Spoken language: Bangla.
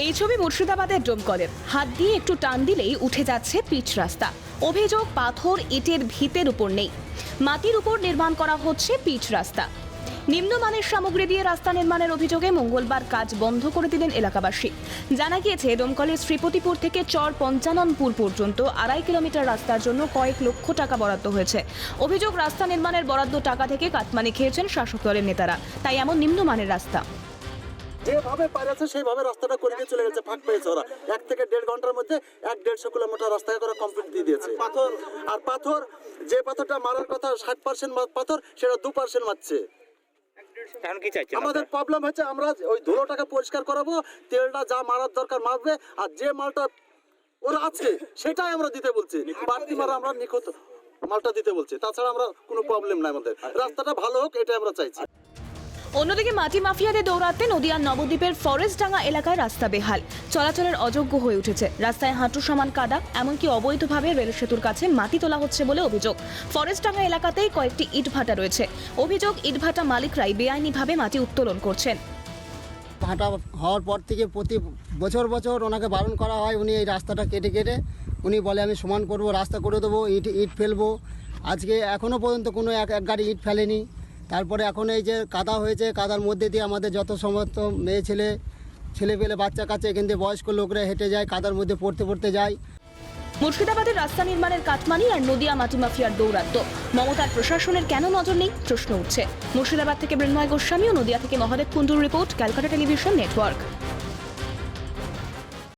এই ছবি মুর্শিদাবাদের ডোমকলের। হাত দিয়ে একটু টান দিলেই উঠে যাচ্ছে পিচ রাস্তা। অভিযোগ, পাথর ইটের ভিতের উপর নেই, মাটির উপর নির্মাণ করা হচ্ছে পিচ রাস্তা। নিম্নমানের সামগ্রী দিয়ে রাস্তা নির্মাণের অভিযোগে মঙ্গলবার কাজ বন্ধ করে দিলেন এলাকাবাসী। জানা গিয়েছে, ডোমকলের শ্রীপতিপুর থেকে চর পঞ্চাননপুর পর্যন্ত 2.5 কিলোমিটার রাস্তার জন্য কয়েক লক্ষ টাকা বরাদ্দ হয়েছে। অভিযোগ, রাস্তা নির্মাণের বরাদ্দ টাকা থেকে কাটমানি খেয়েছেন শাসক দলের নেতারা, তাই এমন নিম্নমানের রাস্তা। যেভাবে পারেছে সেইভাবে রাস্তাটা করে দিয়ে চলে গেছে। ফাঁক পেয়েছে ওরা 1 থেকে 1.5 ঘন্টার মধ্যে 1-1.5 কিলোমিটার রাস্তা করে কমপ্লিট দিয়ে দিয়েছে। পাথর যে পাথরটা মারার কথা 60% পাথর, সেটা 2% মারছে। এখন কি চাইছেন? আমাদের প্রবলেম হচ্ছে, আমরা ওই ধুলোটাকে পরিষ্কার করাবো, তেলটা যা মারার দরকার মারবে, আর যে মালটা ওরা আছে সেটাই আমরা দিতে বলছি। বাড়তি মারা আমরা নিখুঁত মালটা দিতে বলছি, তাছাড়া আমরা কোনো প্রবলেম নাই। আমাদের রাস্তাটা ভালো হোক, এটাই আমরা চাইছি। অন্যদিকে মাটি মাফিয়াদের দৌরাত্মে নদিয়ার নবদ্বীপের ফরেস্টডাঙ্গা এলাকায় রাস্তা বেহাল, চলাচলের অযোগ্য হয়ে উঠেছে। রাস্তায় হাঁটু সমান কাদা, এমনকি অবৈধভাবে রেল সেতুর কাছে মাটি তোলা হচ্ছে বলে অভিযোগ। ফরেস্টডাঙ্গা এলাকাতেই কয়েকটি ইটভাটা রয়েছে। অভিযোগ, ইটভাটা মালিকরাই বেআইনিভাবে মাটি উত্তোলন করছেন। ভাটা হওয়ার পর থেকে প্রতি বছর ওনাকে বারণ করা হয়। উনি এই রাস্তাটা কেটে উনি বলে আমি সমান করব, রাস্তা করে দেবো, ইট ফেলবো। আজকে এখনও পর্যন্ত কোনো এক গাড়ি ইট ফেলেনি। তারপরে এখন এই যে কাদা হয়েছে, কাদার মধ্যে দিয়ে আমাদের যত সমস্ত মেয়ে ছেলে বাচ্চা কাচ্চা, এখান থেকে বয়স্ক লোকরা হেঁটে যায়, কাদার মধ্যে পড়তে যায়। মুর্শিদাবাদের রাস্তা নির্মাণের কাটমানি আর নদিয়া মাটি মাফিয়ার দৌরাত্ম্য, মমতার প্রশাসনের কেন নজর নেই প্রশ্ন উঠছে। মুর্শিদাবাদ থেকে মৃন্ময় গোস্বামী ও নদিয়া থেকে মহাদেব কুণ্ডুর রিপোর্ট, ক্যালকাটা টেলিভিশন নেটওয়ার্ক।